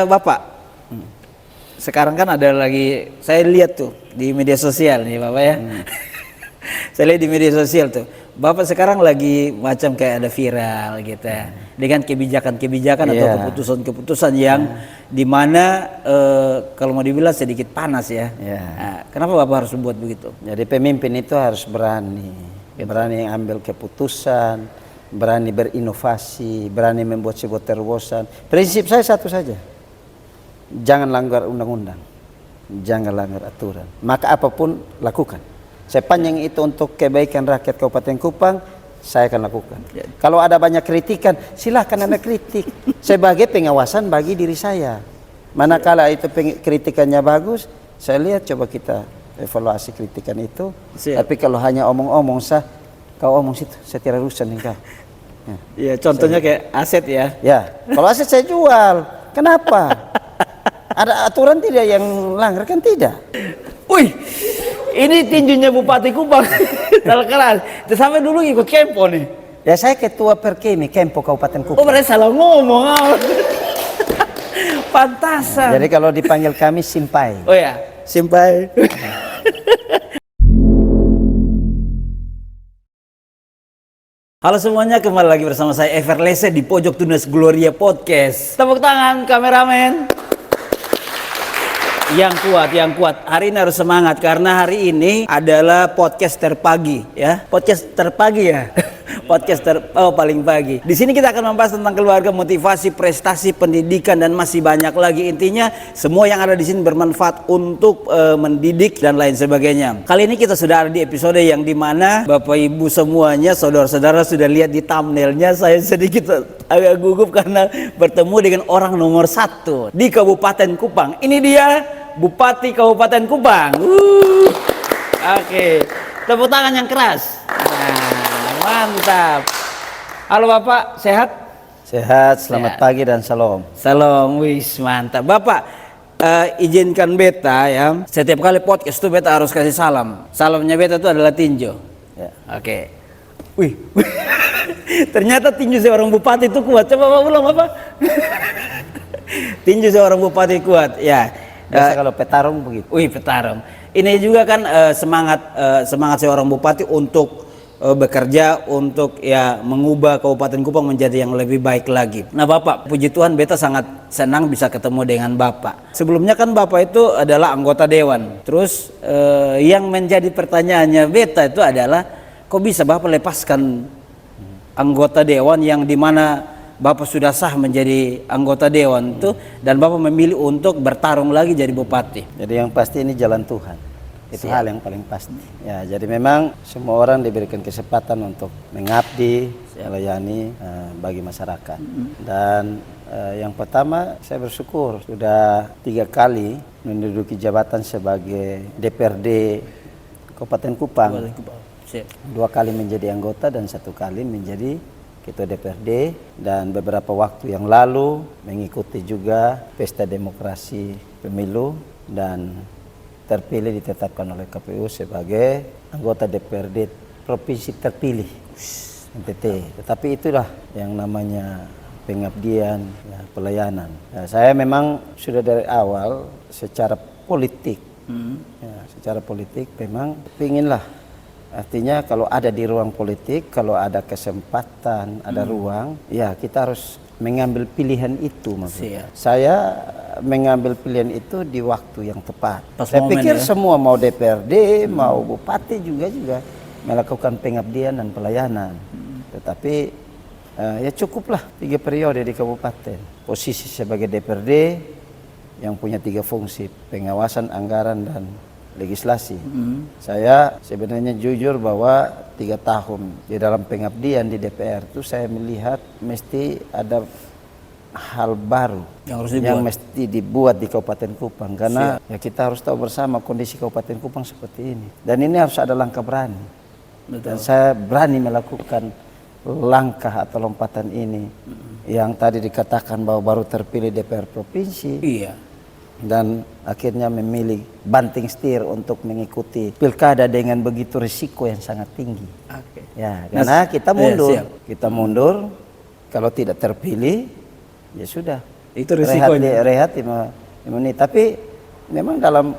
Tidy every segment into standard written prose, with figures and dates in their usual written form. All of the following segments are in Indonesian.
Bapak, sekarang kan ada lagi, saya lihat tuh di media sosial nih Bapak ya. Saya lihat di media sosial tuh, Bapak sekarang lagi macam kayak ada viral gitu ya, dengan kebijakan-kebijakan atau keputusan-keputusan yang dimana kalau mau dibilang sedikit panas ya. Nah, kenapa Bapak harus membuat begitu? Jadi pemimpin itu harus berani ambil keputusan, berani berinovasi, berani membuat sebuah terobosan. Prinsip saya satu saja, jangan langgar undang-undang, jangan langgar aturan, maka apapun lakukan. Sepanjang itu untuk kebaikan rakyat Kabupaten Kupang, saya akan lakukan. Kalau ada banyak kritikan, silahkan Anda kritik. Sebagai pengawasan bagi diri saya. Manakala itu kritikannya bagus, saya lihat coba kita evaluasi kritikan itu. Tapi kalau hanya omong-omong kau omong situ, saya tidak urusan engkau. Ya, contohnya kayak aset ya. Ya, kalau aset saya jual. Kenapa? Ada aturan tidak yang langgar? Kan tidak. Wih, ini tinjunya Bupati Kupang. Terkeras. Sampai dulu ikut Kempo nih. Ya, saya ketua Perkemi Kempo Kabupaten Kupang. Oh, berarti salah ngomong. Pantasan. Jadi kalau dipanggil kami Simpai. Oh ya, Simpai. Halo semuanya, kembali lagi bersama saya Everlese di Pojok Tunas Gloria Podcast. Tepuk tangan kameramen. Yang kuat. Hari ini harus semangat karena hari ini adalah podcast terpagi ya. Podcast terpagi ya. Paling pagi. Di sini kita akan membahas tentang keluarga, motivasi, prestasi, pendidikan dan masih banyak lagi. Intinya semua yang ada di sini bermanfaat untuk mendidik dan lain sebagainya. Kali ini kita sudah ada di episode yang dimana Bapak Ibu semuanya, saudara-saudara sudah lihat di thumbnailnya. Saya sedikit agak gugup karena bertemu dengan orang nomor 1 di Kabupaten Kupang. Ini dia Bupati Kabupaten Kupang. Oke. Tepuk tangan yang keras. Mantap. Halo Bapak, sehat? Sehat, selamat pagi dan salam. Salam, wis mantap. Bapak, izinkan beta ya. Setiap kali podcast itu beta harus kasih salam. Salamnya beta itu adalah tinju. Ya. Oke. Wih. Ternyata tinju seorang bupati itu kuat. Coba Bapak ulang Bapak. Tinju seorang bupati kuat. Ya. Biasa kalau petarung begitu. Wih, petarung. Ini juga kan semangat seorang bupati untuk bekerja untuk ya mengubah Kabupaten Kupang menjadi yang lebih baik lagi. Nah Bapak, puji Tuhan beta sangat senang bisa ketemu dengan Bapak. Sebelumnya kan Bapak itu adalah anggota dewan. Terus yang menjadi pertanyaannya beta itu adalah kok bisa Bapak lepaskan anggota dewan yang dimana Bapak sudah sah menjadi anggota dewan itu dan Bapak memilih untuk bertarung lagi jadi bupati. Jadi yang pasti ini jalan Tuhan. Itu hal yang paling pasti. Ya, jadi memang semua orang diberikan kesempatan untuk mengabdi, melayani bagi masyarakat. Dan yang pertama saya bersyukur sudah 3 kali menduduki jabatan sebagai DPRD Kabupaten Kupang. 2 kali menjadi anggota dan 1 kali menjadi ketua DPRD, dan beberapa waktu yang lalu mengikuti juga pesta demokrasi pemilu dan terpilih ditetapkan oleh KPU sebagai anggota DPRD provinsi terpilih NTT. Tetapi itulah yang namanya pengabdian, ya, pelayanan. Ya, saya memang sudah dari awal secara politik, secara politik memang pinginlah. Artinya kalau ada di ruang politik, kalau ada kesempatan, ada ruang, ya kita harus mengambil pilihan itu maksudnya. Saya mengambil pilihan itu di waktu yang tepat. Saya pikir semua mau DPRD, mau bupati juga melakukan pengabdian dan pelayanan. Tetapi ya cukuplah 3 periode di kabupaten. Posisi sebagai DPRD yang punya 3 fungsi, pengawasan, anggaran dan legislasi. Saya sebenarnya jujur bahwa 3 tahun di dalam pengabdian di DPR itu saya melihat mesti ada hal baru yang mesti dibuat di Kabupaten Kupang karena ya kita harus tahu bersama kondisi Kabupaten Kupang seperti ini dan ini harus ada langkah berani. Dan saya berani melakukan langkah atau lompatan ini yang tadi dikatakan bahwa baru terpilih DPR provinsi. Dan akhirnya memilih banting setir untuk mengikuti pilkada dengan begitu risiko yang sangat tinggi. Ya, karena kita mundur, kita mundur. Kalau tidak terpilih, ya sudah Itu risikonya. Rehat 5 menit. Tapi memang dalam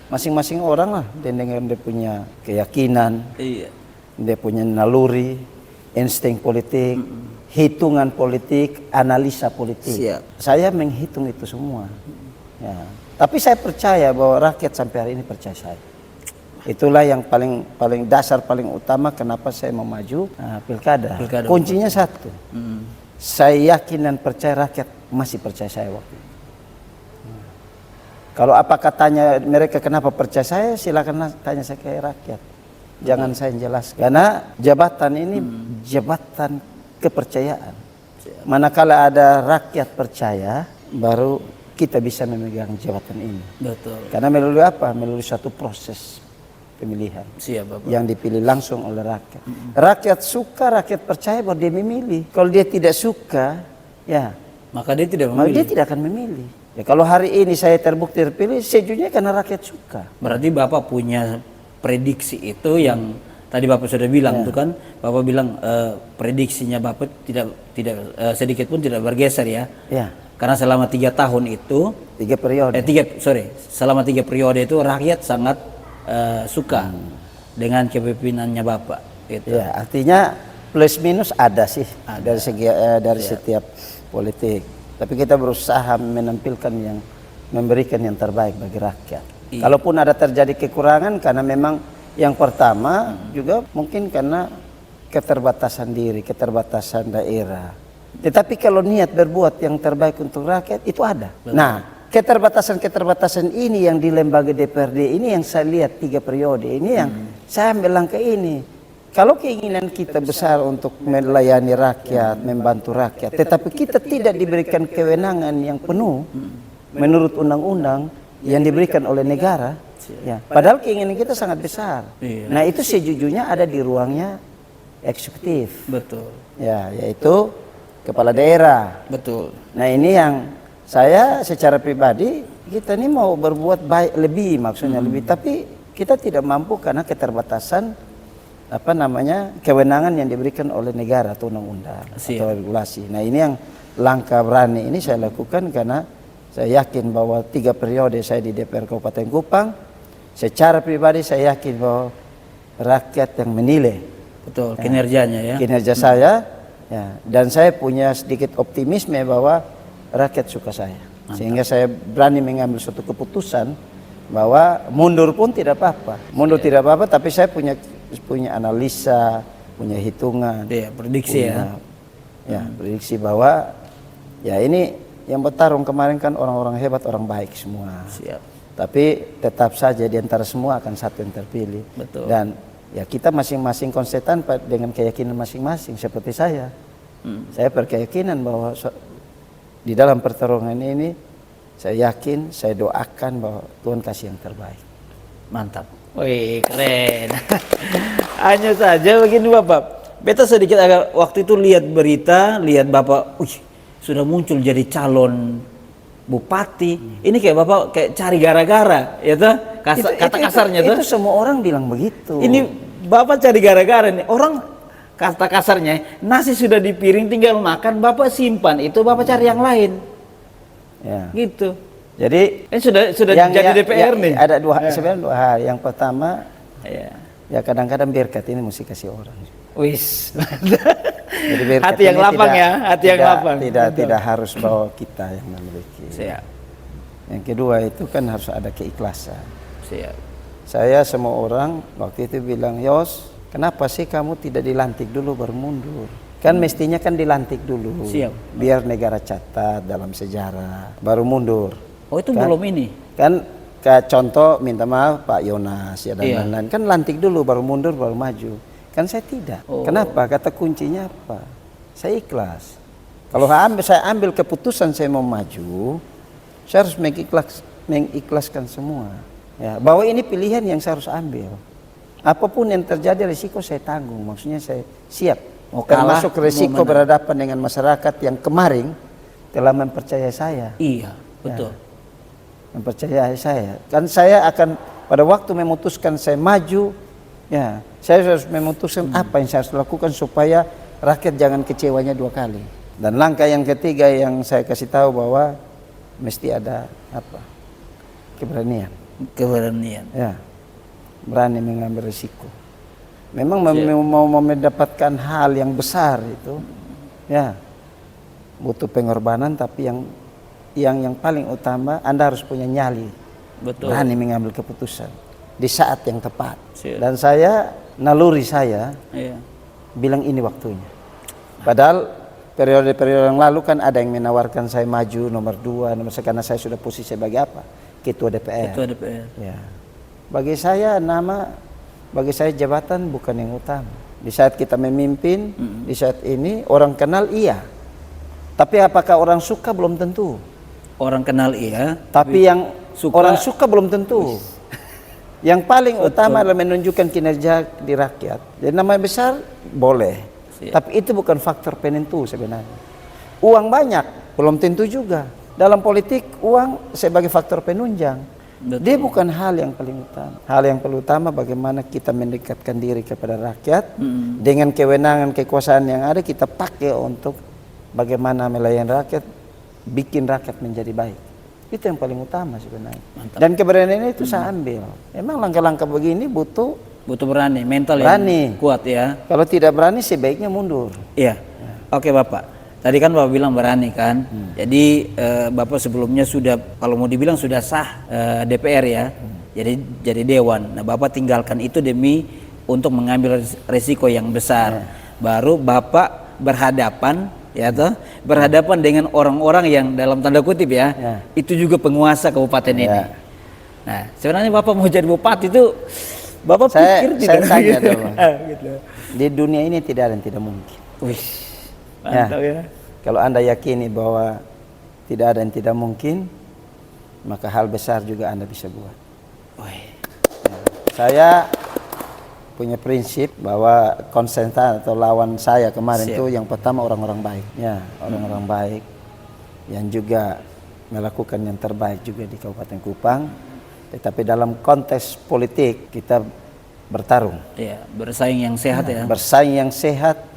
masing-masing orang lah dengan dia punya keyakinan, Iya. dia punya naluri, insting politik, hitungan politik, analisa politik. Siap. Saya menghitung itu semua. Ya. Tapi saya percaya bahwa rakyat sampai hari ini percaya saya. Itulah yang paling dasar, paling utama kenapa saya mau maju pilkada. Kuncinya satu. Saya yakin dan percaya rakyat masih percaya saya waktu itu. Kalau apa katanya mereka kenapa percaya saya, silakan tanya saya ke rakyat. Jangan saya jelaskan. Karena jabatan ini jabatan kepercayaan. Manakala ada rakyat percaya, baru kita bisa memegang jabatan ini. Betul. Karena melalui apa? Melalui satu proses pemilihan. Siap, Bapak. Yang dipilih langsung oleh rakyat. Rakyat suka, rakyat percaya bahwa dia memilih. Kalau dia tidak suka, ya Maka dia tidak maka memilih. dia tidak akan memilih. Ya, kalau hari ini saya terbukti terpilih, sejujurnya karena rakyat suka. Berarti Bapak punya prediksi itu yang tadi Bapak sudah bilang itu kan. Bapak bilang prediksinya Bapak tidak sedikit pun tidak bergeser ya. Ya, Karena selama 3 tahun itu 3 periode. selama 3 periode itu rakyat sangat suka dengan kepemimpinannya Bapak gitu. Ya, artinya plus minus ada sih dari segi dari setiap politik. Tapi kita berusaha menampilkan memberikan yang terbaik bagi rakyat. Iya. Kalaupun ada terjadi kekurangan karena memang yang pertama juga mungkin karena keterbatasan diri, keterbatasan daerah. Tetapi kalau niat berbuat yang terbaik untuk rakyat itu ada. Betul. Nah, keterbatasan ini yang di lembaga DPRD ini yang saya lihat 3 periode ini yang saya ambil langkah ini. Kalau keinginan kita besar untuk melayani rakyat, membantu rakyat, tetapi kita tidak diberikan kewenangan yang penuh menurut undang-undang yang diberikan oleh negara, ya. Padahal keinginan kita sangat besar. Iya. Nah, itu sejujurnya ada di ruangnya eksekutif. Betul. Ya, yaitu kepala daerah. Betul. Nah, ini yang saya secara pribadi kita ini mau berbuat baik lebih, maksudnya lebih, tapi kita tidak mampu karena keterbatasan kewenangan yang diberikan oleh negara atau undang-undang atau regulasi. Nah, ini yang langkah berani ini saya lakukan karena saya yakin bahwa 3 periode saya di DPR Kabupaten Kupang, secara pribadi saya yakin bahwa rakyat yang menilai Betul, kinerjanya ya. kinerja saya, ya, dan saya punya sedikit optimisme bahwa rakyat suka saya. Sehingga saya berani mengambil suatu keputusan bahwa mundur pun tidak apa-apa. Mundur tidak apa-apa, tapi saya punya analisa, punya hitungan. Iya, prediksi ya. Ya, prediksi bahwa ya ini yang bertarung kemarin kan orang-orang hebat, orang baik semua. Siap. Tapi tetap saja di antara semua akan satu yang terpilih. Betul. Dan ya kita masing-masing konsisten dengan keyakinan masing-masing seperti saya. Saya berkeyakinan bahwa di dalam pertarungan ini saya yakin, saya doakan bahwa Tuhan kasih yang terbaik. Mantap. Wih, keren. Hanya saja begini Bapak. Beta sedikit agak waktu itu lihat berita, lihat Bapak, sudah muncul jadi calon bupati. Ini kayak Bapak kayak cari gara-gara, ya toh? Kata kasarnya tuh. Itu semua orang bilang begitu. Ini Bapak cari gara-gara nih. Orang kata kasarnya, nasi sudah di piring tinggal makan, Bapak simpan. Itu Bapak cari yang lain. Ya. Gitu. Jadi ini sudah jadi DPR nih. Ada sebenarnya 2 hal. Yang pertama, ya kadang-kadang berkat ini mesti kasih orang. Wis. Jadi berkat Hati yang ini lapang ya, hati yang lapang. Tidak harus bahwa kita yang memiliki. Siap. Yang kedua itu kan harus ada keikhlasan. Siap. Saya semua orang waktu itu bilang, Yos, kenapa sih kamu tidak dilantik dulu baru mundur? Kan mestinya kan dilantik dulu. Siap. Biar negara catat dalam sejarah, baru mundur. Oh itu kan, belum ini? Kan kayak contoh minta maaf Pak Yonas ya dan lain-lain. Kan lantik dulu baru mundur baru maju. Kan saya tidak. Kenapa? Kata kuncinya apa? Saya ikhlas. Kalau saya ambil keputusan saya mau maju, saya harus mengikhlaskan semua. Ya, bahwa ini pilihan yang saya harus ambil. Apapun yang terjadi risiko saya tanggung. Maksudnya saya siap. Termasuk risiko berhadapan dengan masyarakat yang kemarin telah mempercayai saya. Iya, betul. Ya, mempercayai saya. Kan saya akan pada waktu memutuskan saya maju, ya, saya harus memutuskan apa yang saya harus lakukan supaya rakyat jangan kecewanya 2 kali. Dan langkah yang ketiga yang saya kasih tahu bahwa mesti ada apa? Keberanian. Keberanian. Ya, berani mengambil risiko. Memang mau mendapatkan hal yang besar itu, ya butuh pengorbanan. Tapi yang paling utama Anda harus punya nyali, Betul. berani mengambil keputusan di saat yang tepat. Siap. Dan naluri saya Iya. bilang ini waktunya. Padahal periode-periode yang lalu kan ada yang menawarkan saya maju nomor 2, nomor 1 karena saya sudah posisi sebagai apa? Ketua DPR. Ketua DPR. Ya. Bagi saya jabatan bukan yang utama. Di saat kita memimpin, di saat ini orang kenal iya. Tapi apakah orang suka belum tentu. Orang kenal iya. Tapi yang orang suka belum tentu. Yang paling utama adalah menunjukkan kinerja di rakyat. Jadi nama besar boleh. Siap. Tapi itu bukan faktor penentu sebenarnya. Uang banyak belum tentu juga. Dalam politik uang sebagai faktor penunjang. Betul. Dia bukan hal yang paling utama. Hal yang paling utama bagaimana kita mendekatkan diri kepada rakyat. Dengan kewenangan kekuasaan yang ada kita pakai untuk bagaimana melayani rakyat, bikin rakyat menjadi baik. Itu yang paling utama sebenarnya. Mantap. Dan keberanian itu saya ambil. Memang langkah-langkah begini butuh berani, mental berani. yang kuat ya. Kalau tidak berani sebaiknya mundur. Iya. Oke Bapak. Tadi kan Bapak bilang berani kan. Jadi Bapak sebelumnya sudah, kalau mau dibilang sudah sah DPR ya. Jadi dewan. Nah Bapak tinggalkan itu demi untuk mengambil resiko yang besar. Baru Bapak berhadapan ya toh, berhadapan dengan orang-orang yang dalam tanda kutip ya, itu juga penguasa kabupaten ini. Nah sebenarnya Bapak mau jadi bupati itu Bapak pikir saya tidak tanya dulu. gitu. Di dunia ini tidak ada yang tidak mungkin. Wih, mantap ya. Kalau Anda yakini bahwa tidak ada yang tidak mungkin, maka hal besar juga Anda bisa buat. Wih. Saya punya prinsip bahwa konsentan atau lawan saya kemarin itu yang pertama orang-orang baik. Ya, orang-orang baik yang juga melakukan yang terbaik juga di Kabupaten Kupang. Tetapi dalam konteks politik kita bertarung. Ya, bersaing yang sehat ya. Bersaing yang sehat,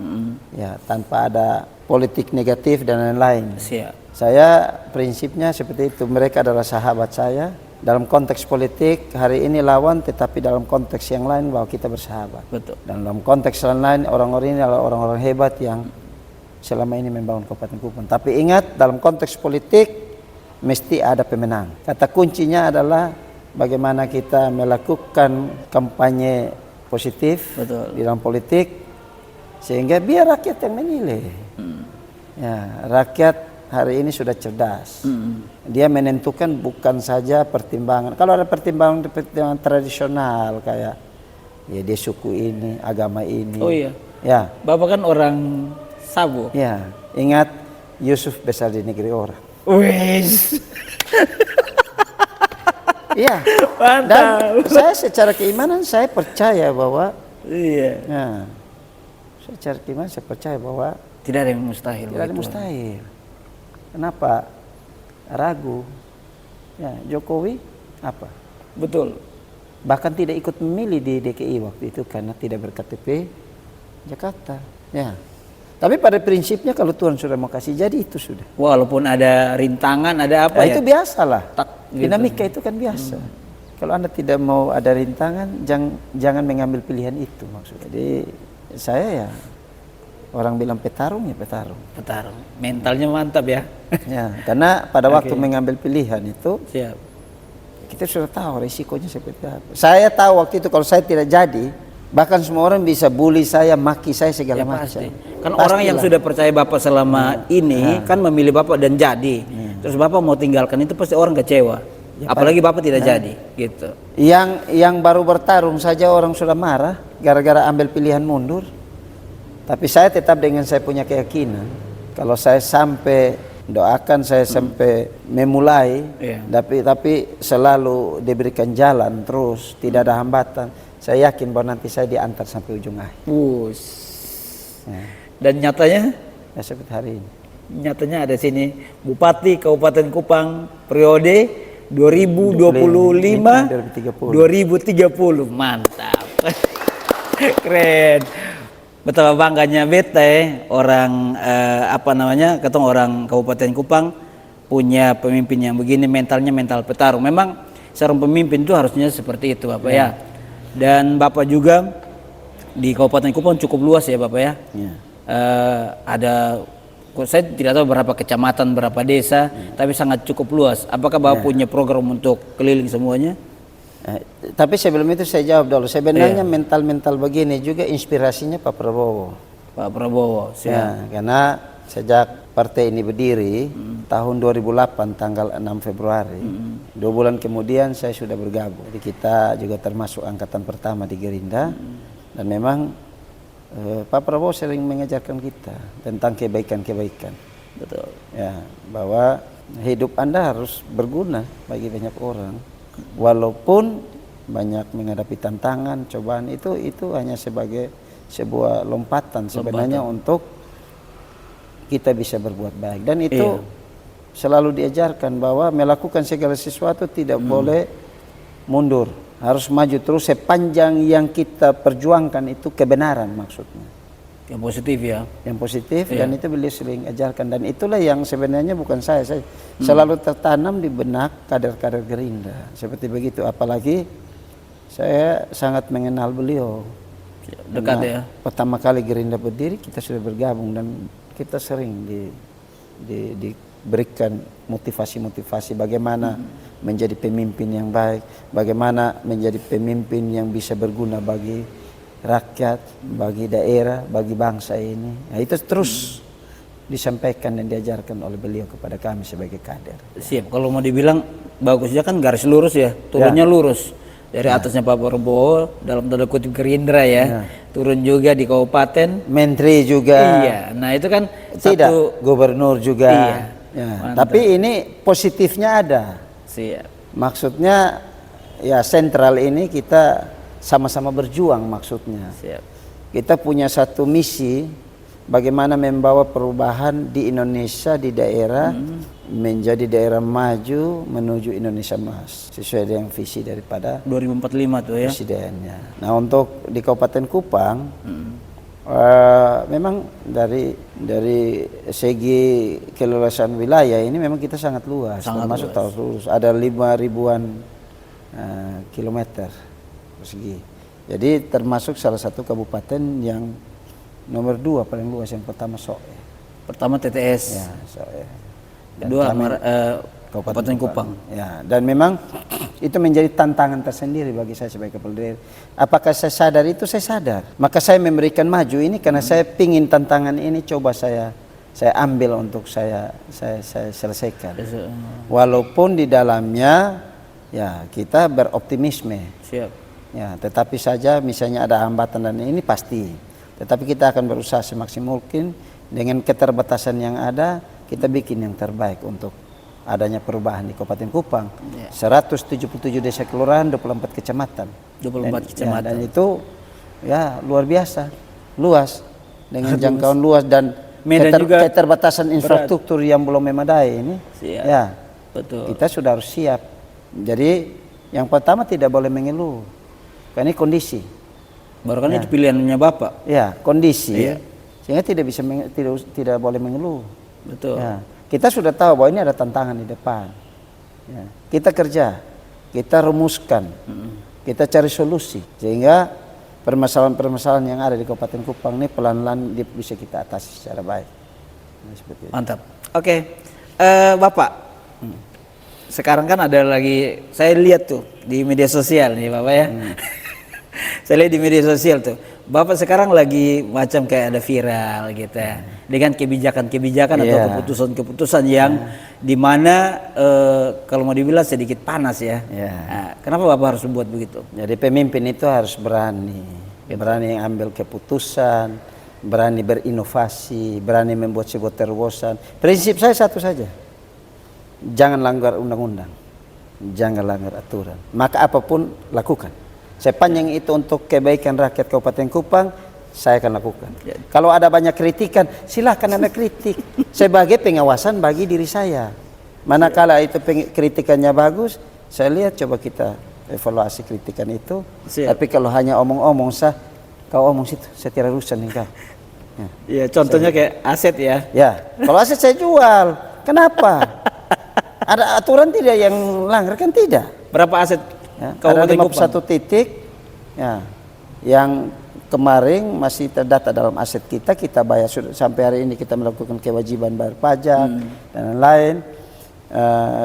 ya tanpa ada politik negatif dan lain-lain. Siap. Saya prinsipnya seperti itu. Mereka adalah sahabat saya. Dalam konteks politik hari ini lawan, tetapi dalam konteks yang lain bahwa kita bersahabat. Betul. Dan dalam konteks yang lain orang-orang ini adalah orang-orang hebat yang selama ini membangun Kabupaten Kupang. Tapi ingat dalam konteks politik mesti ada pemenang. Kata kuncinya adalah bagaimana kita melakukan kampanye positif. Betul. Di dalam politik sehingga biar rakyat yang menilai. Ya, rakyat hari ini sudah cerdas. Dia menentukan bukan saja pertimbangan. Kalau ada pertimbangan tradisional kayak ya dia suku ini, agama ini. Oh iya. Ya. Bapak kan orang Sabo. Ya, ingat Yusuf besar di negeri orang. Wih. Iya. Mantap. Dan saya secara keimanan saya percaya bahwa Iya. ya, secara keimanan saya percaya bahwa Tidak ada yang mustahil. tidak ada mustahil. Kenapa ragu? Ya, Jokowi apa? Betul. Bahkan tidak ikut memilih di DKI waktu itu karena tidak berKTP Jakarta. Ya. Tapi pada prinsipnya kalau Tuhan sudah mau kasih jadi itu sudah. Walaupun ada rintangan, ada apa ya? Itu biasalah. Tak, gitu. Dinamika itu kan biasa. Kalau Anda tidak mau ada rintangan, jangan mengambil pilihan itu maksudnya. Jadi saya ya orang bilang petarung ya petarung. Petarung. Mentalnya mantap ya. Ya, karena pada waktu mengambil pilihan itu Siap. kita sudah tahu risikonya seperti apa. Saya tahu waktu itu kalau saya tidak jadi, bahkan semua orang bisa bully saya, maki saya segala macam. Pasti. Kan orang yang sudah percaya Bapak selama ini kan memilih Bapak dan jadi. Terus Bapak mau tinggalkan itu pasti orang kecewa. Apalagi Bapak tidak jadi, gitu. Yang baru bertarung saja orang sudah marah gara-gara ambil pilihan mundur. Tapi saya tetap dengan saya punya keyakinan kalau saya sampai doakan saya sampai memulai, tapi selalu diberikan jalan terus, tidak ada hambatan. Saya yakin bahwa nanti saya diantar sampai ujung akhir. Ya. Dan nyatanya? Ya seperti hari ini. Nyatanya ada sini Bupati Kabupaten Kupang periode 2025-2030. Mantap. Keren. betapa bangganya beta orang apa namanya, ketemu orang Kabupaten Kupang punya pemimpin yang begini, mentalnya mental petarung. Memang seorang pemimpin itu harusnya seperti itu Bapak ya. Dan Bapak juga di Kabupaten Kupang cukup luas ya Bapak ya. Ada, saya tidak tahu berapa kecamatan, berapa desa, tapi sangat cukup luas. Apakah Bapak punya program untuk keliling semuanya? Tapi sebelum itu saya jawab dulu. Sebenarnya mental-mental begini juga inspirasinya Pak Prabowo. Pak Prabowo. Ya, karena sejak partai ini berdiri tahun 2008 tanggal 6 Februari, 2 bulan kemudian saya sudah bergabung. Jadi kita juga termasuk angkatan pertama di Gerindra, dan memang Pak Prabowo sering mengajarkan kita tentang kebaikan-kebaikan. Betul. Ya, bahwa hidup Anda harus berguna bagi banyak orang. Walaupun banyak menghadapi tantangan, cobaan, itu hanya sebagai sebuah lompatan sebenarnya untuk kita bisa berbuat baik. Dan itu selalu diajarkan bahwa melakukan segala sesuatu tidak boleh mundur, harus maju terus sepanjang yang kita perjuangkan itu kebenaran maksudnya. Yang positif ya. Yang positif, dan itu beliau sering ajarkan, dan itulah yang sebenarnya bukan saya selalu tertanam di benak kader-kader Gerindra seperti begitu. Apalagi saya sangat mengenal beliau dekat ya. Pertama kali Gerindra berdiri kita sudah bergabung, dan kita sering diberikan motivasi-motivasi bagaimana menjadi pemimpin yang baik, bagaimana menjadi pemimpin yang bisa berguna bagi rakyat, bagi daerah, bagi bangsa ini. Nah, itu terus disampaikan dan diajarkan oleh beliau kepada kami sebagai kader. Siap. Kalau mau dibilang bagusnya kan garis lurus ya, turunnya lurus. Dari atasnya Pak Prabowo dalam tanda kutip Gerindra ya, turun juga di kabupaten. Menteri juga. Iya. Nah itu kan tidak, gubernur juga. Iya. Ya. Tapi ini positifnya ada. Siap. Maksudnya ya sentral ini kita sama-sama berjuang maksudnya. Siap. Kita punya satu misi bagaimana membawa perubahan di Indonesia, di daerah menjadi daerah maju menuju Indonesia Emas sesuai dengan visi daripada 2045 tuh ya. presidennya. Nah untuk di Kabupaten Kupang memang dari segi keluasan wilayah ini memang kita sangat luas, termasuk luas. Ada 5.000-an kilometer persegi. Jadi termasuk salah satu kabupaten yang nomor 2 paling luas. Yang pertama Soe. Pertama TTS. Ya, Soe. Kedua Kabupaten Kupang. Ya, dan memang itu menjadi tantangan tersendiri bagi saya sebagai kepala daerah. Apakah saya sadar itu? Saya sadar. Maka saya memberikan maju ini karena saya pingin tantangan ini coba saya ambil untuk saya selesaikan. Walaupun di dalamnya ya kita beroptimisme. Siap. Ya, tetapi saja misalnya ada hambatan dan ini pasti. Tetapi kita akan berusaha semaksimal mungkin dengan keterbatasan yang ada, kita bikin yang terbaik untuk adanya perubahan di Kabupaten Kupang. 177 desa kelurahan, 24 kecamatan. 24 kecamatan. Dan itu ya luar biasa, luas dengan jangkauan luas dan keterbatasan infrastruktur yang belum memadai ini. Siap. Ya, betul. Kita sudah harus siap. Jadi yang pertama tidak boleh mengeluh. Karena ini kondisi. Baru kan itu pilihannya Bapak. Ya, kondisi. Sehingga tidak boleh mengeluh. Betul. Ya. Kita sudah tahu bahwa ini ada tantangan di depan. Ya. Kita kerja, kita rumuskan, kita cari solusi sehingga permasalahan-permasalahan yang ada di Kabupaten Kupang ini pelan-pelan bisa kita atasi secara baik. Nah, seperti itu. Mantap. Oke. Bapak, sekarang kan ada lagi, saya lihat tuh di media sosial nih Bapak ya. Saya lihat di media sosial tuh, Bapak sekarang lagi macam kayak ada viral gitu ya, dengan kebijakan-kebijakan atau keputusan-keputusan yang dimana kalau mau dibilang sedikit panas ya. Nah, kenapa Bapak harus membuat begitu? Jadi pemimpin itu harus berani ambil keputusan, berani berinovasi, berani membuat sebuah terobosan. Prinsip saya satu saja, jangan langgar undang-undang, jangan langgar aturan, maka apapun lakukan. Sepanjang itu untuk kebaikan rakyat Kabupaten Kupang, saya akan lakukan. Kalau ada banyak kritikan, silahkan Anda kritik. Sebagai pengawasan bagi diri saya. Manakala itu kritikannya bagus, saya lihat coba kita evaluasi kritikan itu. Tapi kalau hanya omong-omong kau omong situ, saya tidak urusan dengan kau. Iya, contohnya kayak aset ya. Ya, kalau aset saya jual. Kenapa? Ada aturan tidak yang langgar? Kan tidak. Berapa aset Ya, ada Kabupaten 51 titik ya, yang kemarin masih terdata dalam aset kita. Kita bayar sampai hari ini, kita melakukan kewajiban bayar pajak dan lain-lain.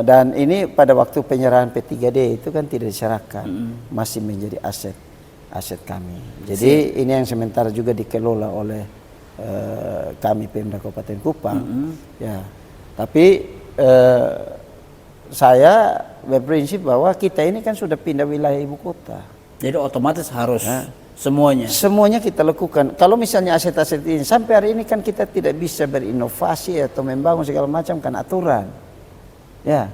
Dan ini pada waktu penyerahan P3D itu kan tidak diserahkan, masih menjadi aset kami. Jadi ini yang sementara juga dikelola oleh kami Pemda Kabupaten Kupang. Ya, tapi saya berprinsip bahwa kita ini kan sudah pindah wilayah ibu kota. Jadi otomatis harus semuanya. Semuanya kita lakukan. Kalau misalnya aset-aset ini sampai hari ini kan kita tidak bisa berinovasi atau membangun segala macam kan aturan. Ya,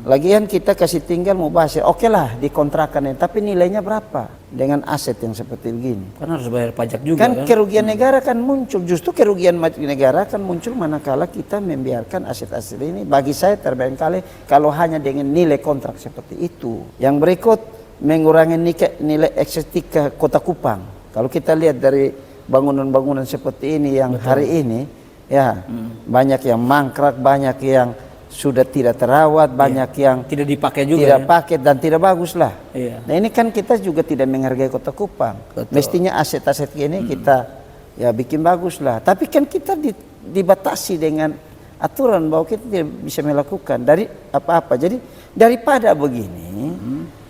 lagian kita kasih tinggal mau bahas, oke lah dikontrakan, tapi nilainya berapa dengan aset yang seperti begini? Kan harus bayar pajak juga Kan kerugian negara kan muncul, justru kerugian negara kan muncul manakala kita membiarkan aset-aset ini. Bagi saya terbarangkali kalau hanya dengan nilai kontrak seperti itu. Yang berikut mengurangi nilai estetika Kota Kupang. Kalau kita lihat dari bangunan-bangunan seperti ini yang hari ini, ya banyak yang mangkrak, banyak yang sudah tidak terawat, banyak yang tidak dipakai juga. Tidak pakai dan tidak bagus lah. Iya. Nah ini kan kita juga tidak menghargai Kota Kupang. Betul. Mestinya aset-aset ini kita ya bikin bagus lah. Tapi kan kita dibatasi dengan aturan bahwa kita tidak bisa melakukan dari apa-apa. Jadi daripada begini,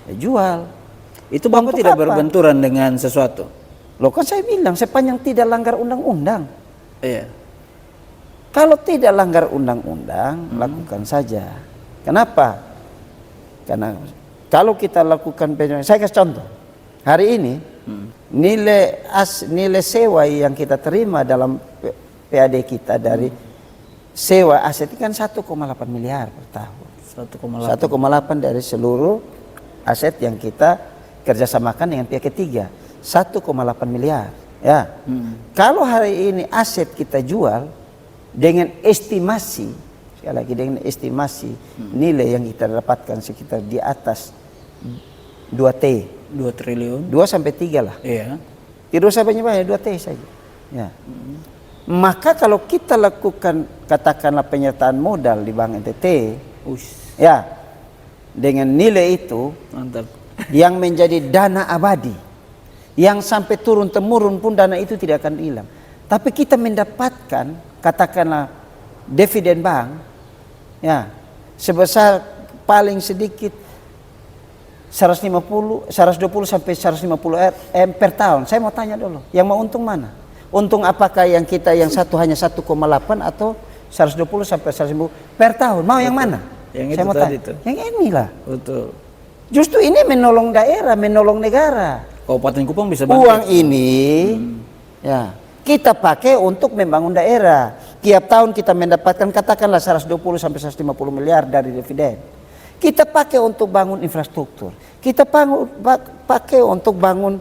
ya jual. Itu Bapak Untuk tidak apa? berbenturan dengan sesuatu. Loh kan saya bilang sepanjang tidak langgar undang-undang. Iya. Kalau tidak langgar undang-undang, lakukan saja. Kenapa? Karena kalau kita lakukan, saya kasih contoh. Hari ini nilai sewa yang kita terima dalam PAD kita dari sewa aset itu kan 1,8 miliar per tahun. 1,8. 1,8 dari seluruh aset yang kita kerjasamakan dengan pihak ketiga. 1,8 miliar. Ya. Kalau hari ini aset kita jual dengan estimasi, sekali lagi dengan estimasi nilai yang kita dapatkan sekitar di atas 2T. 2 triliun. 2 sampai 3 lah. Iya. Tidak usah banyak-banyak, 2T saja. Ya. Maka kalau kita lakukan katakanlah penyertaan modal di Bank NTT, ya, dengan nilai itu, Mantap. yang menjadi dana abadi, yang sampai turun-temurun pun dana itu tidak akan hilang. Tapi kita mendapatkan katakanlah dividen bank, ya, sebesar paling sedikit 120 sampai 150 M per tahun. Saya mau tanya dulu, yang mau untung mana? Untung apakah yang kita yang satu hanya 1,8 atau 120 sampai 150 per tahun? Mau yang mana? Yang Saya itu mau tadi tanya. tuh. Yang inilah. Betul. Justru ini menolong daerah, menolong negara. Kabupaten Kupang bisa bantu. Uang ini, ya, kita pakai untuk membangun daerah. Tiap tahun kita mendapatkan katakanlah 120 sampai 150 miliar dari dividen. Kita pakai untuk bangun infrastruktur. Kita pakai untuk bangun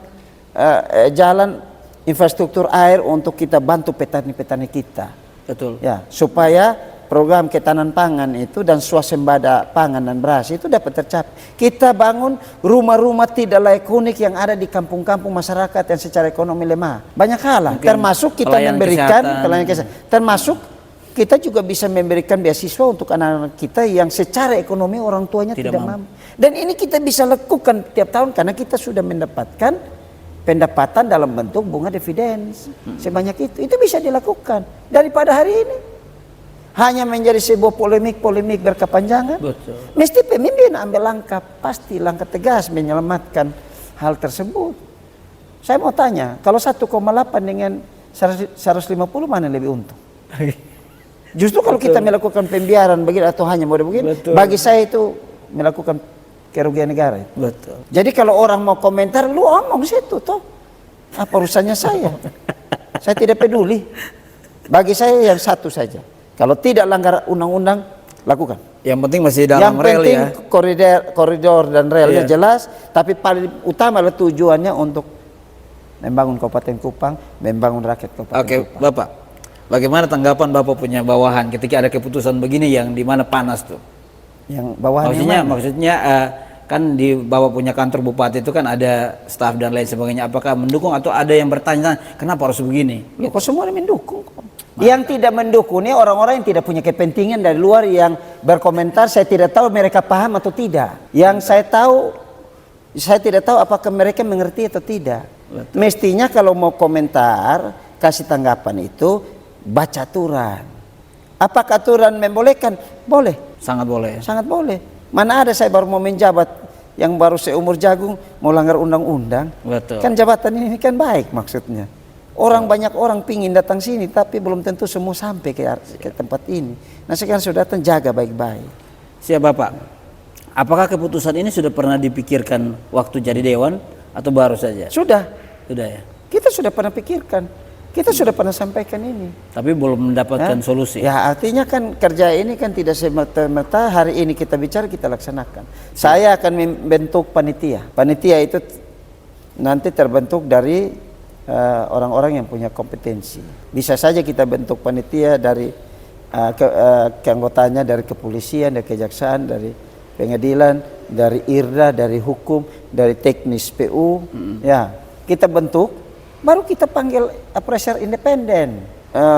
jalan, infrastruktur air untuk kita bantu petani-petani kita. Betul. Ya, supaya program ketahanan pangan itu dan swasembada pangan dan beras itu dapat tercapai. Kita bangun rumah-rumah tidak layak huni yang ada di kampung-kampung masyarakat yang secara ekonomi lemah. Banyak hal lah. Termasuk kita memberikan pelayanan kesehatan. Termasuk kita juga bisa memberikan beasiswa untuk anak-anak kita yang secara ekonomi orang tuanya tidak mampu. Dan ini kita bisa lakukan tiap tahun karena kita sudah mendapatkan pendapatan dalam bentuk bunga dividen sebanyak itu. Itu bisa dilakukan daripada hari ini hanya menjadi sebuah polemik berkepanjangan. Betul. Mesti pemimpin ambil langkah, pasti langkah tegas menyelamatkan hal tersebut. Saya mau tanya, kalau 1,8 dengan 150 mana lebih untung? Justru kalau kita melakukan pembiaran begini atau hanya model begini, bagi saya itu melakukan kerugian negara. Betul. Jadi kalau orang mau komentar, lu omong situ toh. Apa urusannya saya? Saya tidak peduli. Bagi saya yang satu saja. Kalau tidak langgar undang-undang, lakukan. Yang penting masih dalam rel ya. Yang penting koridor dan relnya jelas, tapi paling utama adalah tujuannya untuk membangun Kabupaten Kupang, membangun rakyat Kabupaten Kupang. Oke, Bapak. Bagaimana tanggapan Bapak punya bawahan ketika ada keputusan begini yang di mana panas tuh? Yang bawahannya Maksudnya kan di Bapak punya kantor bupati itu kan ada staf dan lain sebagainya. Apakah mendukung atau ada yang bertanya kenapa harus begini? Ya, kok semua mendukung kok. Yang tidak mendukung ini orang-orang yang tidak punya kepentingan dari luar yang berkomentar. Saya tidak tahu mereka paham atau tidak. Yang saya tahu, saya tidak tahu apakah mereka mengerti atau tidak. Betul. Mestinya kalau mau komentar, kasih tanggapan itu baca aturan. Apakah aturan membolehkan? Boleh. Sangat boleh. Sangat boleh. Mana ada saya baru mau menjabat yang baru seumur jagung mau langgar undang-undang. Betul. Kan jabatan ini kan baik maksudnya. Orang banyak orang pingin datang sini tapi belum tentu semua sampai ke tempat ini. Nah sekarang sudah datang, jaga baik-baik. Siap Bapak. Apakah keputusan ini sudah pernah dipikirkan waktu jadi dewan atau baru saja? Sudah. Sudah ya. Kita sudah pernah pikirkan. Kita sudah pernah sampaikan ini. Tapi belum mendapatkan solusi. Ya artinya kan kerja ini kan tidak semata-mata hari ini kita bicara kita laksanakan. Saya akan membentuk panitia. Panitia itu nanti terbentuk dari orang-orang yang punya kompetensi. Bisa saja kita bentuk panitia dari keanggotanya dari kepolisian, dari kejaksaan, dari pengadilan, dari IRDA, dari hukum, dari teknis PU. Ya, kita bentuk. Baru kita panggil appraiser independen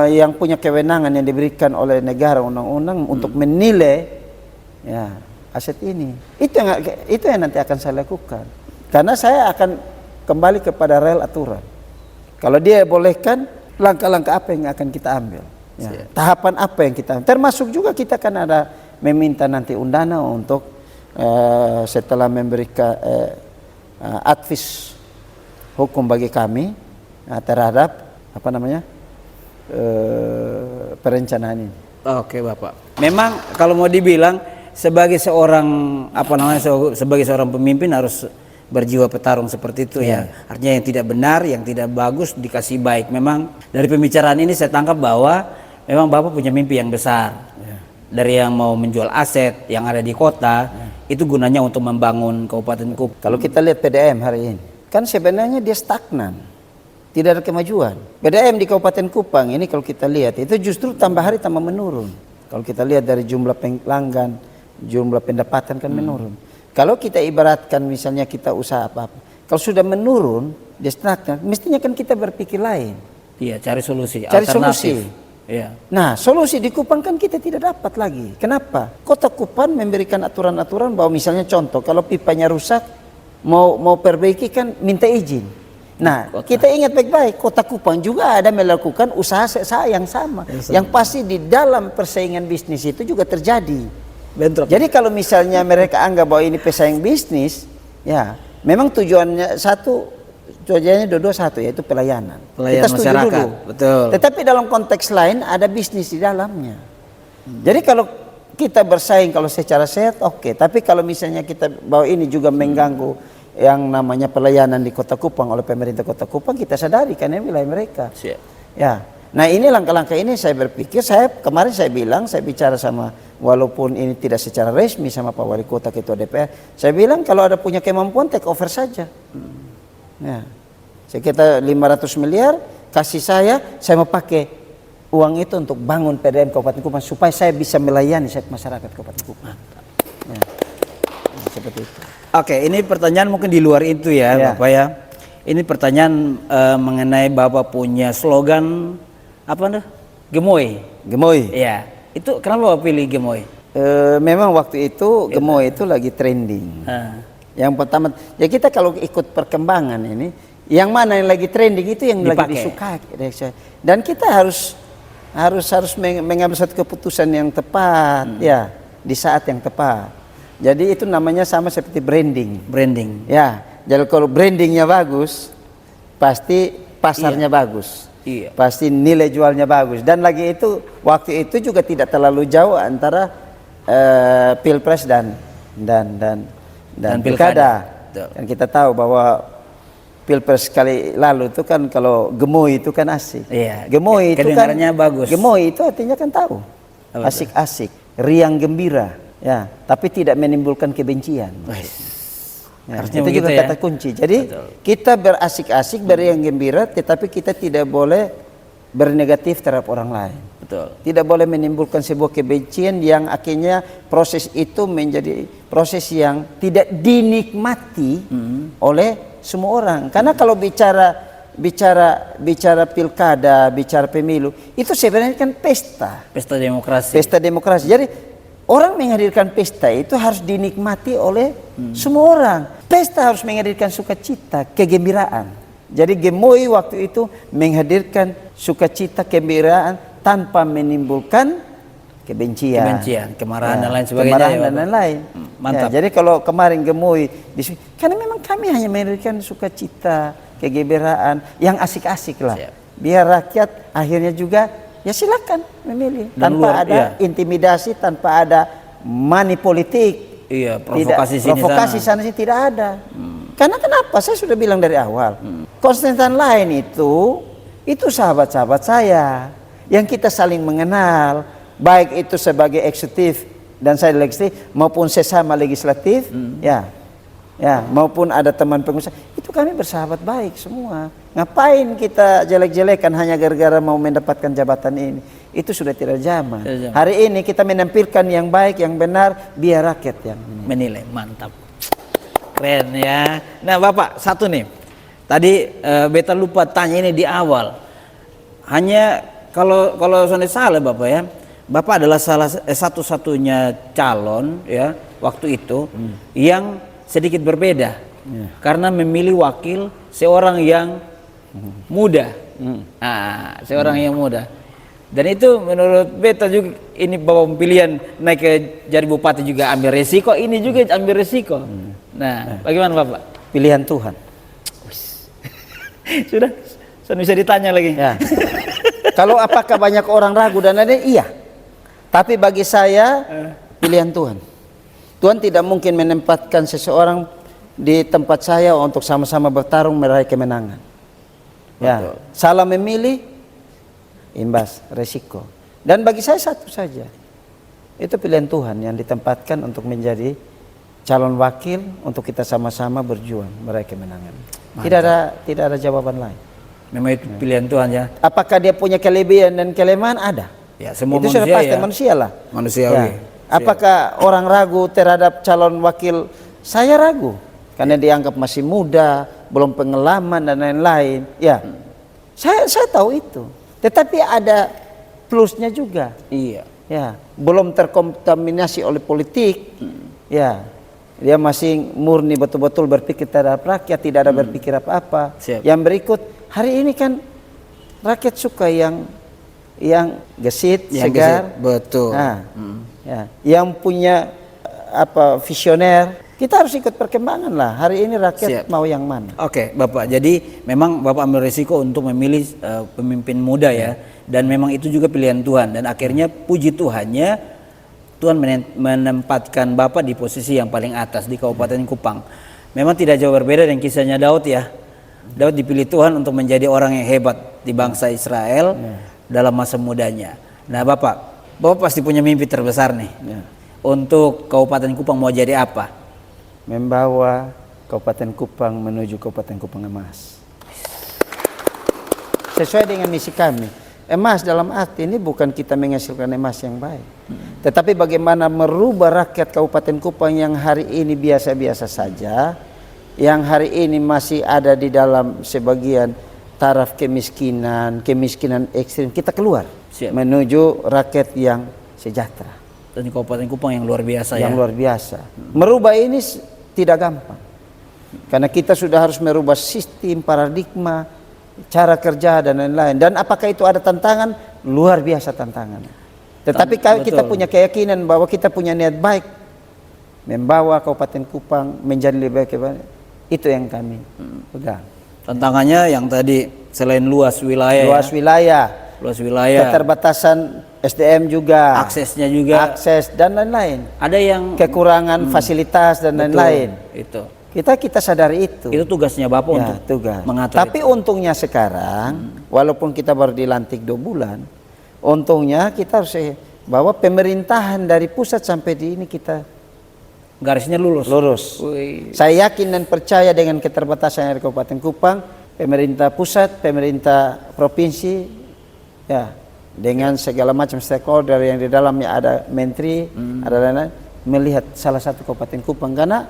yang punya kewenangan yang diberikan oleh negara undang-undang untuk menilai ya aset ini. Itu yang nanti akan saya lakukan. Karena saya akan kembali kepada rel aturan. Kalau dia bolehkan, langkah-langkah apa yang akan kita ambil? Ya, tahapan apa yang kita ambil? Termasuk juga kita akan ada meminta nanti Undana untuk setelah memberikan advis hukum bagi kami terhadap apa namanya perencanaan ini. Oke Bapak. Memang kalau mau dibilang sebagai seorang sebagai seorang pemimpin harus berjiwa petarung seperti itu ya. Artinya yang tidak benar, yang tidak bagus dikasih baik. Memang dari pembicaraan ini saya tangkap bahwa memang Bapak punya mimpi yang besar. Dari yang mau menjual aset yang ada di kota itu gunanya untuk membangun Kabupaten Kupang. Kalau kita lihat PDM hari ini, kan sebenarnya dia stagnan. Tidak ada kemajuan. PDM di Kabupaten Kupang ini kalau kita lihat itu justru tambah hari tambah menurun. Kalau kita lihat dari jumlah pelanggan, jumlah pendapatan kan menurun. Kalau kita ibaratkan misalnya kita usaha apa-apa, kalau sudah menurun, dia stagnan, mestinya kan kita berpikir lain. Iya, cari solusi. Cari alternatif. solusi. Iya. Nah, solusi di Kupang kan kita tidak dapat lagi. Kenapa? Kota Kupang memberikan aturan-aturan bahwa misalnya contoh, kalau pipanya rusak, mau perbaiki kan minta izin. Nah, kita ingat baik-baik, Kota Kupang juga ada melakukan usaha yang sama. Yang pasti di dalam persaingan bisnis itu juga terjadi. Bentrok. Jadi kalau misalnya mereka anggap bahwa ini pesaing bisnis, ya memang tujuannya dua-duanya satu, yaitu pelayanan. Kita setuju masyarakat. dulu. Betul. Tetapi dalam konteks lain ada bisnis di dalamnya. Jadi kalau kita bersaing kalau secara sehat, oke. Tapi kalau misalnya kita bahwa ini juga mengganggu yang namanya pelayanan di Kota Kupang oleh pemerintah Kota Kupang, kita sadari karena wilayah mereka. Ya. Nah, ini langkah-langkah ini saya berpikir, kemarin saya bicara sama, walaupun ini tidak secara resmi sama Pak Wali Kota, Ketua DPR, saya bilang kalau ada punya kemampuan take over saja. Ya. Sekitar 500 miliar kasih saya mau pakai uang itu untuk bangun PDM Kabupaten Kupang supaya saya bisa melayani masyarakat Kabupaten Kupang. Ya. Nah, seperti itu. Oke, ini pertanyaan mungkin di luar itu ya, Bapak ya. Ini pertanyaan mengenai Bapak punya slogan apa nih? Gemoy. Gemoy. Iya. Itu kenapa Bapak pilih Gemoy? Memang waktu itu Gemoy itu lagi trending. Yang pertama, ya kita kalau ikut perkembangan ini, yang mana yang lagi trending itu yang lagi disukai. Dan kita harus mengambil satu keputusan yang tepat, ya, di saat yang tepat. Jadi itu namanya sama seperti branding. Branding. Ya, jadi kalau brandingnya bagus, pasti pasarnya bagus. Iya. Pasti nilai jualnya bagus. Dan lagi itu waktu itu juga tidak terlalu jauh antara Pilpres dan Pilkada. Dan kita tahu bahwa Pilpres kali lalu itu kan kalau gemoy itu kan asik. Iya. Gemoy itu kan bagus. Gemoy itu artinya kan tahu. Asik-asik, riang gembira. Ya, tapi tidak menimbulkan kebencian. Ya, itu juga kata kunci. Jadi kita berasik-asik, beriang gembira, tetapi kita tidak boleh bernegatif terhadap orang lain. Betul. Tidak boleh menimbulkan sebuah kebencian yang akhirnya proses itu menjadi proses yang tidak dinikmati oleh semua orang. Karena kalau bicara pilkada, bicara pemilu, itu sebenarnya kan pesta. Pesta demokrasi. Pesta demokrasi. Jadi orang menghadirkan pesta itu harus dinikmati oleh semua orang. Pesta harus menghadirkan sukacita, kegembiraan. Jadi Gemoy waktu itu menghadirkan sukacita, kegembiraan tanpa menimbulkan kebencian, kemarahan dan lain sebagainya. Kemarahan dan lain-lain. Mantap. Ya, jadi kalau kemarin Gemoy, karena memang kami hanya menghadirkan sukacita, kegembiraan yang asik-asik lah. Siap. Biar rakyat akhirnya juga ya silakan memilih Dan tanpa ada intimidasi, tanpa ada money politik. Iya, provokasi sana sih tidak ada. Karena kenapa? Saya sudah bilang dari awal. Konstituen lain itu sahabat-sahabat saya yang kita saling mengenal, baik itu sebagai eksekutif dan saya legislatif maupun sesama legislatif, ya, maupun ada teman pengusaha, itu kami bersahabat baik semua. Ngapain kita jelek-jelekan hanya gara-gara mau mendapatkan jabatan ini? Itu sudah tidak zaman. Hari ini kita menampilkan yang baik, yang benar, biar rakyat yang menilai. Mantap. Keren ya. Nah Bapak, satu nih. Tadi beta lupa tanya ini di awal. Hanya kalau saya salah Bapak ya, Bapak adalah satu-satunya calon ya waktu itu yang sedikit berbeda. Karena memilih wakil seorang yang muda. Seorang yang muda. Dan itu menurut beta juga ini Bapak pilihan naik ke jadi bupati juga ambil resiko, ini juga ambil resiko. Nah, bagaimana Bapak? Pilihan Tuhan. Sudah bisa ditanya lagi. Ya. Kalau apakah banyak orang ragu dan lain-lain? Iya. Tapi bagi saya pilihan Tuhan. Tuhan tidak mungkin menempatkan seseorang di tempat saya untuk sama-sama bertarung meraih kemenangan. Ya, salah memilih imbas resiko. Dan bagi saya satu saja. Itu pilihan Tuhan yang ditempatkan untuk menjadi calon wakil untuk kita sama-sama berjuang meraih kemenangan. Tidak ada jawaban lain. Memang itu pilihan Tuhan ya. Apakah dia punya kelebihan dan kelemahan? Ada. Ya, semua itu manusia sudah pasti ya. manusia lah. Manusiawi. Ya. Apakah orang ragu terhadap calon wakil? Saya ragu karena dianggap masih muda, belum pengalaman dan lain-lain. Ya, saya tahu itu. Tetapi ada plusnya juga. Iya. Ya, belum terkontaminasi oleh politik. Ya, dia masih murni betul-betul berpikir terhadap rakyat, tidak ada berpikir apa-apa. Yang berikut, hari ini kan rakyat suka yang gesit, segar. Betul. Nah, ya, yang punya visioner. Kita harus ikut perkembangan lah. Hari ini rakyat mau yang mana? Oke, Bapak. Jadi memang Bapak ambil risiko untuk memilih pemimpin muda ya. Dan memang itu juga pilihan Tuhan. Dan akhirnya puji Tuhannya, Tuhan menempatkan Bapak di posisi yang paling atas di Kabupaten Kupang. Memang tidak jauh berbeda dengan kisahnya Daud ya. Daud dipilih Tuhan untuk menjadi orang yang hebat di bangsa Israel dalam masa mudanya. Nah Bapak pasti punya mimpi terbesar nih. Untuk Kabupaten Kupang mau jadi apa? Membawa Kabupaten Kupang menuju Kabupaten Kupang emas. Sesuai dengan misi kami. Emas dalam arti ini bukan kita menghasilkan emas yang baik. Tetapi bagaimana merubah rakyat Kabupaten Kupang yang hari ini biasa-biasa saja. Yang hari ini masih ada di dalam sebagian taraf kemiskinan ekstrim. Kita keluar menuju rakyat yang sejahtera. Dan Kabupaten Kupang yang luar biasa yang luar biasa. Merubah ini tidak gampang. Karena kita sudah harus merubah sistem, paradigma, cara kerja dan lain-lain. Dan apakah itu ada tantangan? Luar biasa tantangan. Tetapi kita punya keyakinan bahwa kita punya niat baik membawa Kabupaten Kupang menjadi lebih baik. Itu yang kami pegang. Tantangannya yang tadi selain luas wilayah. Luas wilayah. Keterbatasan SDM juga, aksesnya juga, akses dan lain-lain. Ada yang kekurangan fasilitas dan lain-lain. Itu kita sadari itu. Itu tugasnya Bapak untuk mengatur. Tapi untungnya sekarang, walaupun kita baru dilantik 2 bulan, untungnya kita harus bahwa pemerintahan dari pusat sampai di ini kita garisnya lurus. Saya yakin dan percaya dengan keterbatasan dari Kabupaten Kupang, pemerintah pusat, pemerintah provinsi, ya dengan segala macam stakeholder yang di dalamnya ada menteri, ada lain-lain, melihat salah satu Kabupaten Kupang. Karena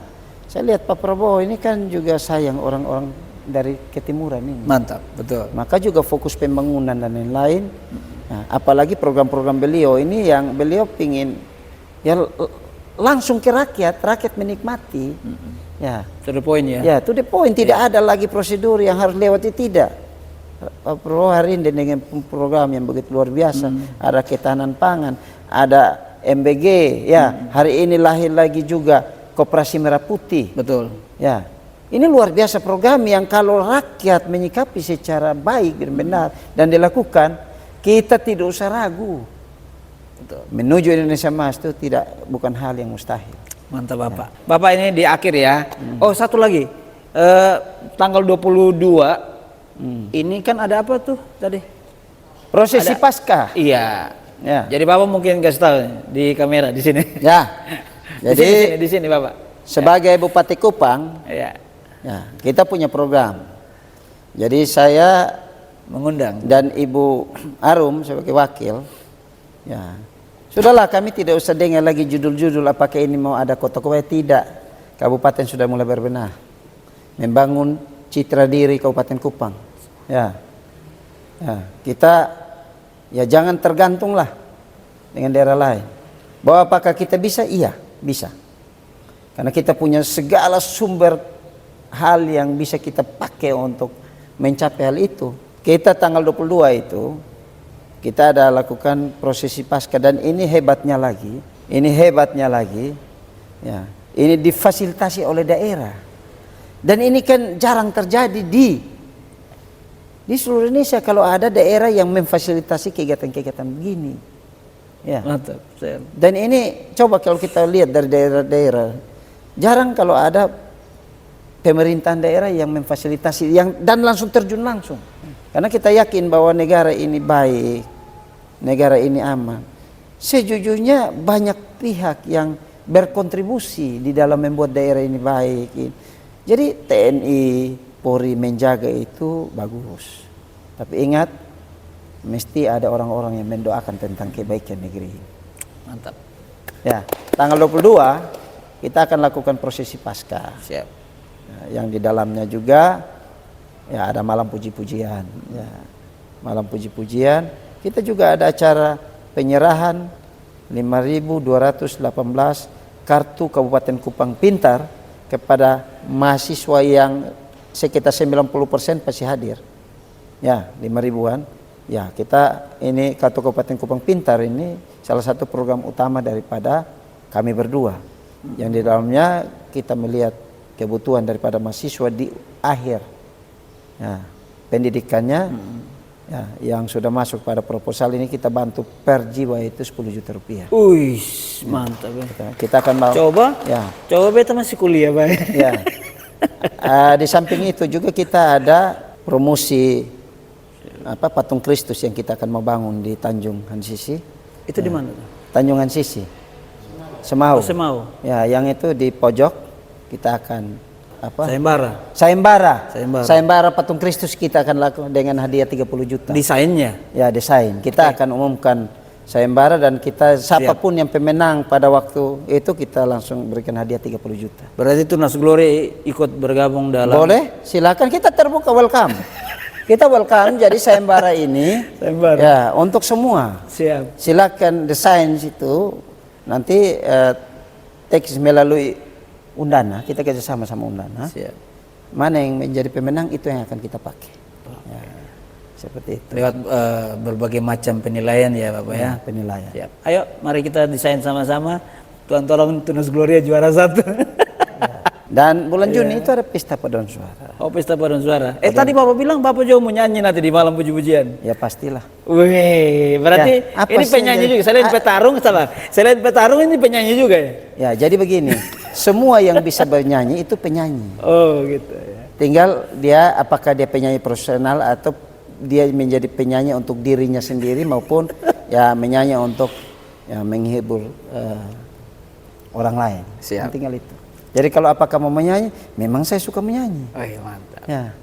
saya lihat Pak Prabowo ini kan juga sayang orang-orang dari ketimuran ini. Mantap, betul. Maka juga fokus pembangunan dan lain-lain. Nah, apalagi program-program beliau ini yang beliau pingin ya langsung ke rakyat, rakyat menikmati. Ya, To the point ya. ya, to the point. Tidak ada lagi prosedur yang harus lewati, tidak. Pak Prabowo hari ini dengan program yang begitu luar biasa, ada ketahanan pangan, ada MBG, ya. Hari ini lahir lagi juga Koperasi Merah Putih. Betul. Ya. Ini luar biasa program yang kalau rakyat menyikapi secara baik dan benar dan dilakukan, kita tidak usah ragu. Betul. Menuju Indonesia Emas itu bukan hal yang mustahil. Mantap Bapak. Bapak ini di akhir ya. Oh, satu lagi. Tanggal 22 ini kan ada apa tuh tadi? Prosesi Paskah. Iya. Ya. Jadi Bapak mungkin kasih tahu di kamera di sini. Ya. Jadi di sini Bapak. sebagai Bupati Kupang, Ya. ya, kita punya program. Jadi saya Mengundang. dan Ibu Arum sebagai wakil, ya, sudahlah kami tidak usah dengar lagi judul-judul apakah ini mau ada kota-kota, tidak. Kabupaten sudah mulai berbenah, membangun citra diri Kabupaten Kupang. Ya, ya, kita ya jangan tergantunglah dengan daerah lain. Bahwa apakah kita bisa? Iya, bisa. Karena kita punya segala sumber hal yang bisa kita pakai untuk mencapai hal itu. Kita tanggal 22 itu kita ada lakukan prosesi Paskah, dan ini hebatnya lagi, ya, ini difasilitasi oleh daerah. Dan ini kan jarang terjadi di seluruh Indonesia kalau ada daerah yang memfasilitasi kegiatan-kegiatan begini. Ya. Mantap. Dan ini coba kalau kita lihat dari daerah-daerah, jarang kalau ada pemerintahan daerah yang memfasilitasi dan langsung terjun langsung. Karena kita yakin bahwa negara ini baik, negara ini aman. Sejujurnya banyak pihak yang berkontribusi di dalam membuat daerah ini baik. Jadi TNI, Polri menjaga itu bagus. Tapi ingat, mesti ada orang-orang yang mendoakan tentang kebaikan negeri ini. Mantap. Ya, tanggal 22 kita akan lakukan prosesi Paskah. Siap. Yang di dalamnya juga ya ada malam puji-pujian. Ya, malam puji-pujian. Kita juga ada acara penyerahan 5.218 kartu Kabupaten Kupang Pintar kepada mahasiswa yang sekitar 90% pasti hadir. Ya, 5.000-an. Ya, kita ini kartu Kabupaten Kupang Pintar ini salah satu program utama daripada kami berdua. Yang di dalamnya kita melihat kebutuhan daripada mahasiswa di akhir ya, pendidikannya, ya, yang sudah masuk pada proposal ini kita bantu per jiwa itu 10 juta rupiah. Wih, mantap ya. Kita akan mau Coba beta masih kuliah Pak. Ya. Di samping itu juga kita ada promosi patung Kristus yang kita akan mau bangun di Tanjung Hansisi. Itu di mana tuh? Tanjung Hansisi, Semau. Oh, Semau. Ya, yang itu di pojok kita akan Sayembara patung Kristus kita akan lakukan dengan hadiah 30 juta. Desainnya? Ya, desain. Kita akan umumkan sayembara dan kita siapapun yang pemenang pada waktu itu kita langsung berikan hadiah 30 juta. Berarti Tunas Glory ikut bergabung dalam? Boleh, silakan, kita terbuka, welcome. Kita welcome, jadi sayembara ini ya untuk semua. Siap. Silakan desain situ, nanti teks melalui Undana, kita kerjasama sama Undana. Siap. Mana yang menjadi pemenang itu yang akan kita pakai. Ya, seperti itu. Lewat berbagai macam penilaian ya Bapak ya. Penilaian. Siap. Ayo mari kita desain sama-sama. Tuhan tolong Tunas Gloria juara 1. Dan bulan Juni itu ada pesta paduan suara. Oh, pesta paduan suara. Tadi Bapak bilang Bapak juga mau nyanyi nanti di malam puji-pujian. Ya pastilah. Wih, berarti Ya, ini penyanyi juga. Selain petarung, selain petarung ini penyanyi juga ya? Ya, jadi begini. Semua yang bisa bernyanyi itu penyanyi. Oh, gitu ya. Tinggal dia apakah dia penyanyi profesional atau dia menjadi penyanyi untuk dirinya sendiri maupun ya menyanyi untuk ya menghibur orang lain. Siap. Tinggal itu. Jadi kalau apakah mau menyanyi, memang saya suka menyanyi. Oh, iya, mantap. Ya.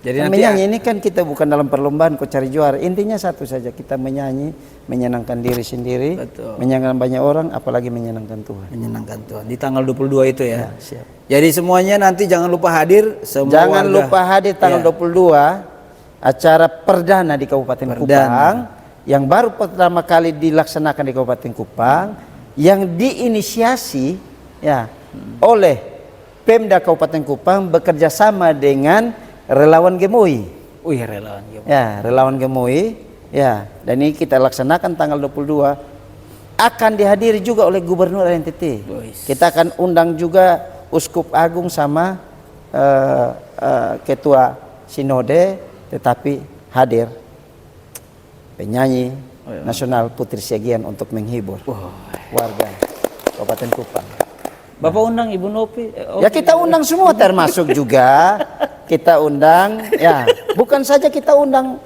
Jadi nanti menyanyi ini kan kita bukan dalam perlombaan kok cari juara. Intinya satu saja, kita menyanyi, menyenangkan diri sendiri, Betul. menyenangkan banyak orang, apalagi menyenangkan Tuhan. menyenangkan Tuhan di tanggal 22 itu ya. Siap. Jadi semuanya nanti jangan lupa hadir semua Jangan warga. lupa hadir tanggal Ya. 22 acara perdana di Kabupaten Kupang yang baru pertama kali dilaksanakan di Kabupaten Kupang yang diinisiasi ya oleh Pemda Kabupaten Kupang bekerja sama dengan relawan Gemui. Wih, relawan Gemui. Ya, relawan Gemui. Ya, dan ini kita laksanakan tanggal 22. Akan dihadiri juga oleh Gubernur NTT. Boys. Kita akan undang juga Uskup Agung sama Ketua Sinode, tetapi hadir penyanyi nasional Putri Siagian untuk menghibur warga Kabupaten Kupang. Bapak undang Ibu Nopi. Ya kita undang semua termasuk juga kita undang ya, bukan saja kita undang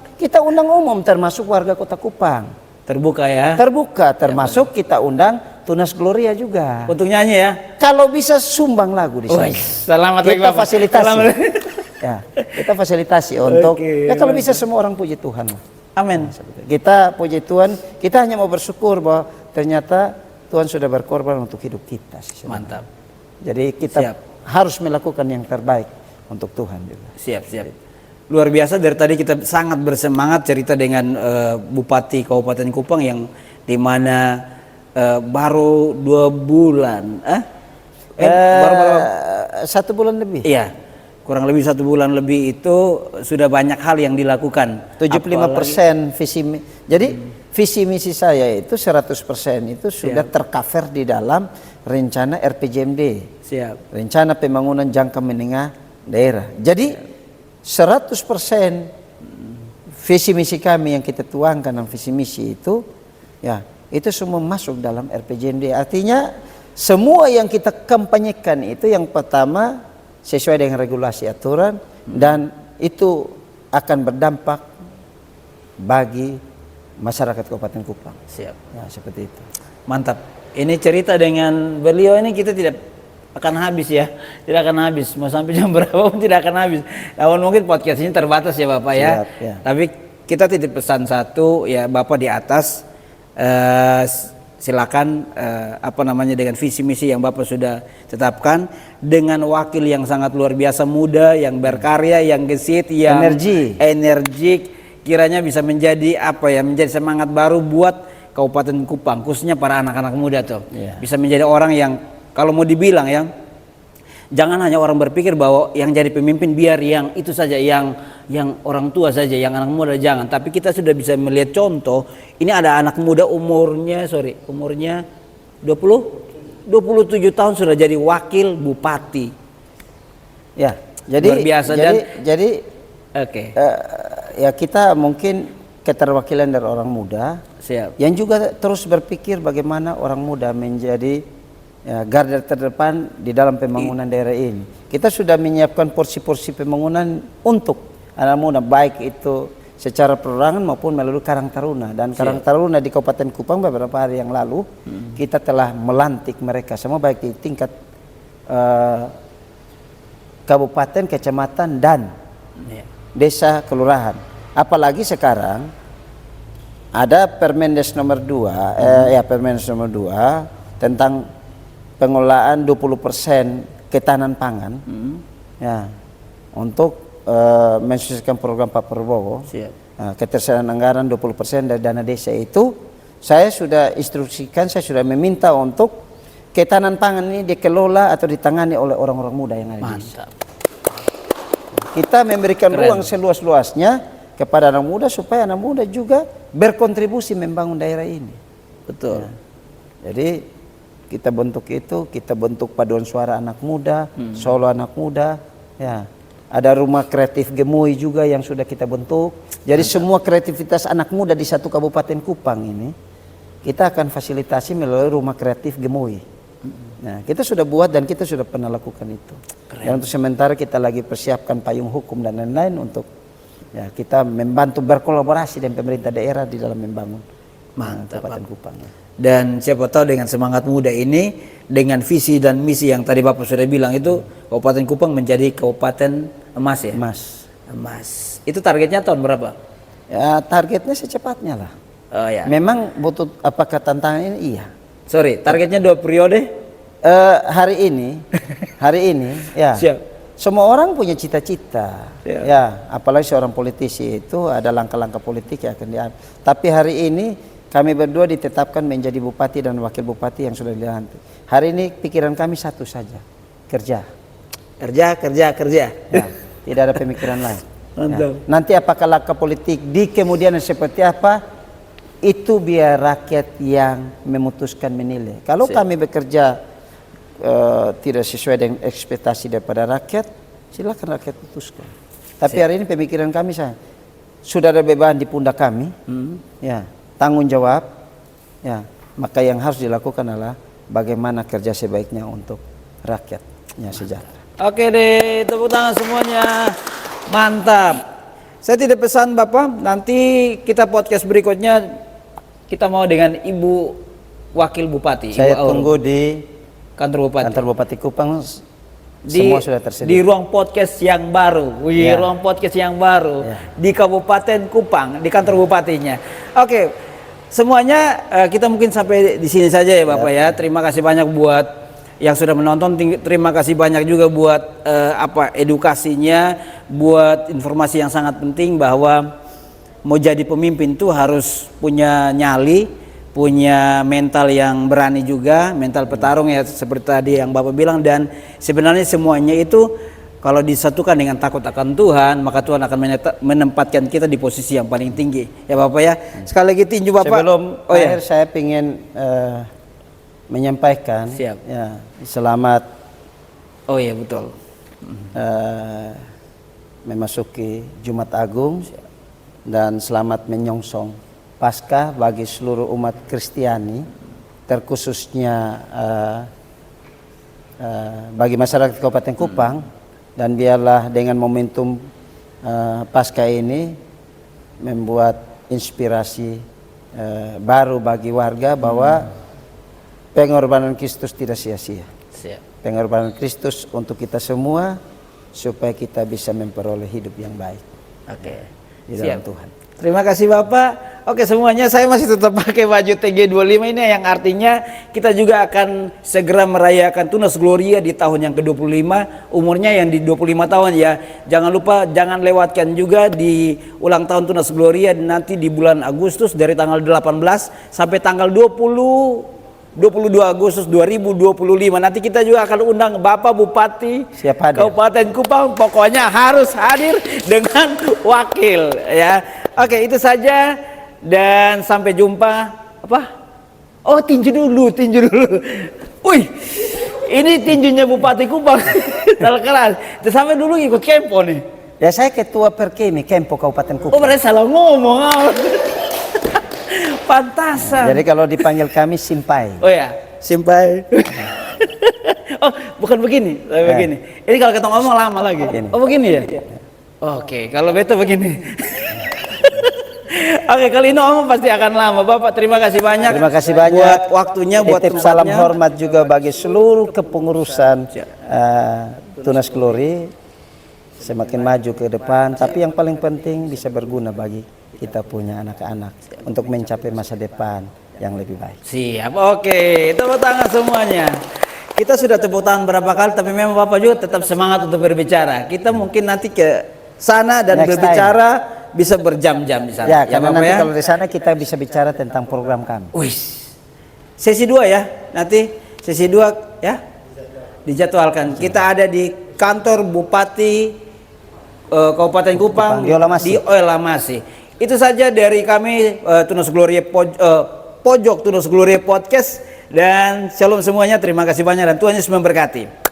umum termasuk warga Kota Kupang. Terbuka ya. Terbuka termasuk kita undang Tunas Gloria juga. Untuk nyanyi ya. Kalau bisa sumbang lagu di sana. Selamat pagi, Kita Bapak. fasilitasi. Selamat. Ya, kita fasilitasi untuk Oke, ya kalau bisa semua orang puji Tuhan lah. Amin. Kita puji Tuhan, kita hanya mau bersyukur bahwa ternyata Tuhan sudah berkorban untuk hidup kita. Mantap. Jadi kita Siap. harus melakukan yang terbaik untuk Tuhan juga. Siap. Luar biasa, dari tadi kita sangat bersemangat cerita dengan Bupati Kabupaten Kupang yang dimana baru 2 bulan. Baru 1 bulan lebih. Iya, kurang lebih 1 bulan lebih itu sudah banyak hal yang dilakukan. 75% visi jadi visi misi saya itu 100% itu sudah tercover di dalam rencana RPJMD. Siap. Rencana pembangunan jangka menengah daerah. Jadi 100% visi misi kami yang kita tuangkan dalam visi misi itu ya itu semua masuk dalam RPJMD. Artinya semua yang kita kampanyekan itu yang pertama sesuai dengan regulasi aturan dan itu akan berdampak bagi masyarakat Kabupaten Kupang. Siap. Ya, seperti itu. Mantap. Ini cerita dengan beliau ini kita tidak akan habis ya. Tidak akan habis. Mau sampai jam berapa pun tidak akan habis. Namun mungkin podcast ini terbatas ya Bapak ya. Siap, ya. Tapi kita titip pesan satu ya, Bapak di atas silakan dengan visi misi yang Bapak sudah tetapkan dengan wakil yang sangat luar biasa, muda, yang berkarya, yang gesit, yang energik, kiranya bisa menjadi menjadi semangat baru buat Kabupaten Kupang, khususnya para anak-anak muda tuh. Bisa menjadi orang yang kalau mau dibilang ya, jangan hanya orang berpikir bahwa yang jadi pemimpin biar yang itu saja, yang orang tua saja, yang anak muda jangan. Tapi kita sudah bisa melihat contoh. Ini ada anak muda umurnya 27 tahun sudah jadi wakil bupati. Ya, jadi luar biasa. Ya kita mungkin keterwakilan dari orang muda. Siap. Yang juga terus berpikir bagaimana orang muda menjadi garda terdepan di dalam pembangunan daerah ini. Kita sudah menyiapkan porsi-porsi pembangunan untuk anak muda, baik itu secara perorangan maupun melalui Karang Taruna. Dan Karang Taruna di Kabupaten Kupang beberapa hari yang lalu kita telah melantik mereka semua baik di tingkat kabupaten, kecamatan dan desa kelurahan. Apalagi sekarang ada Permendes nomor 2 Permendes nomor 2 tentang pengelolaan 20% ketahanan pangan ya untuk mensukseskan program Pak Prabowo. Ketersediaan anggaran 20% dari dana desa itu saya sudah instruksikan, saya sudah meminta untuk ketahanan pangan ini dikelola atau ditangani oleh orang-orang muda yang ada di desa. Kita memberikan ruang seluas-luasnya kepada anak muda supaya anak muda juga berkontribusi membangun daerah ini. Betul. Jadi kita bentuk itu, kita bentuk paduan suara anak muda, solo anak muda, ya. Ada rumah kreatif Gemui juga yang sudah kita bentuk. Jadi semua kreativitas anak muda di satu Kabupaten Kupang ini kita akan fasilitasi melalui rumah kreatif Gemui. Nah, kita sudah buat dan kita sudah pernah lakukan itu. Dan untuk sementara kita lagi persiapkan payung hukum dan lain-lain untuk kita membantu berkolaborasi dengan pemerintah daerah di dalam membangun Kabupaten Kupang. Dan siapa tahu dengan semangat muda ini, dengan visi dan misi yang tadi Bapak sudah bilang itu, Kabupaten Kupang menjadi kabupaten emas ya. Emas. Emas. Itu targetnya tahun berapa? Ya targetnya secepatnya lah. Oh ya. Memang butuh apakah tantangan ini? Iya. Sorry, targetnya 2 periode? Hari ini ya. Siap. Semua orang punya cita-cita. Siap. Ya, apalagi seorang politisi itu ada langkah-langkah politik yang akan diambil. Tapi hari ini kami berdua ditetapkan menjadi bupati dan wakil bupati yang sudah dilantik. Hari ini pikiran kami satu saja, kerja. Kerja. Ya, tidak ada pemikiran lain. Mantap. Ya. Nanti apakah langkah politik di kemudian seperti apa, itu biar rakyat yang memutuskan menilai. Kalau kami bekerja tidak sesuai dengan ekspektasi daripada rakyat, silakan rakyat putuskan. Tapi hari ini pemikiran kami sudah ada beban di pundak kami, ya tanggung jawab, ya maka yang harus dilakukan adalah bagaimana kerja sebaiknya untuk rakyatnya sejahtera. Oke deh, tepuk tangan semuanya. Mantap. Saya tidak pesan Bapak, nanti kita podcast berikutnya kita mau dengan Ibu Wakil Bupati. Saya Ibu Auro. tunggu di Kantor Bupati. Kantor Bupati Kupang. Semua sudah tersedia. Di ruang podcast yang baru. Wih, Ya. ruang podcast yang baru. Ya. Di Kabupaten Kupang, di kantor bupatinya. Oke. Semuanya kita mungkin sampai di sini saja ya Bapak ya. Terima kasih banyak buat yang sudah menonton. Terima kasih banyak juga buat edukasinya, buat informasi yang sangat penting bahwa mau jadi pemimpin tuh harus punya nyali, punya mental yang berani juga, mental petarung ya seperti tadi yang Bapak bilang. Dan sebenarnya semuanya itu kalau disatukan dengan takut akan Tuhan, maka Tuhan akan menempatkan kita di posisi yang paling tinggi ya Bapak ya. Sekali lagi tinju Bapak. Sebelum akhir saya ingin menyampaikan. Siap. Ya, selamat Betul. memasuki Jumat Agung dan selamat menyongsong Paskah bagi seluruh umat Kristiani, terkhususnya bagi masyarakat Kabupaten Kupang. Dan biarlah dengan momentum Paskah ini membuat inspirasi baru bagi warga bahwa pengorbanan Kristus tidak sia-sia. Pengorbanan Kristus untuk kita semua supaya kita bisa memperoleh hidup yang baik. Oke. Di dalam Tuhan. Terima kasih Bapak. Oke semuanya, saya masih tetap pakai baju TG25 ini yang artinya kita juga akan segera merayakan Tunas Gloria di tahun yang ke-25, umurnya yang di 25 tahun ya. Jangan lupa, jangan lewatkan juga di ulang tahun Tunas Gloria nanti di bulan Agustus dari tanggal 18 sampai tanggal 22 Agustus 2025. Nanti kita juga akan undang Bapak Bupati Kabupaten Kupang, pokoknya harus hadir dengan wakil ya. Oke, itu saja. Dan sampai jumpa. Tinju dulu. Wih, ini tinjunya Bupati Kupang. Terkeras. Sampai dulu ikut Kempo nih. Ya saya ketua Perkemi Kempo Kabupaten Kupang. Berarti salah ngomong. Pantasan. Jadi kalau dipanggil kami Simpai. Oh ya, Simpai. Bukan begini, begini. Ini kalau kita ngomong lama lagi. Begini ya. Oke, kalau beto begini. Oke, kali ini ngomong pasti akan lama. Bapak terima kasih banyak. Terima kasih banyak buat waktunya, buat titip salam hormat juga bagi seluruh kepengurusan Tunas Glory. Semakin maju ke depan, tapi yang paling penting bisa berguna bagi kita punya anak-anak untuk mencapai masa depan yang lebih baik. Siap, oke, tepuk tangan semuanya. Kita sudah tepuk tangan berapa kali, tapi memang Bapak juga tetap semangat untuk berbicara. Kita mungkin nanti ke sana dan berbicara bisa berjam-jam di sana. Ya, karena nanti ya? kalau di sana kita bisa bicara tentang program kami. Wih, sesi 2 ya, nanti sesi 2 ya, dijadwalkan. Kita ada di kantor Bupati Kabupaten Kupang di Oelamasi. Itu saja dari kami Tunas Gloria Pojok Tunas Gloria Podcast, dan shalom semuanya. Terima kasih banyak dan Tuhan Yesus memberkati.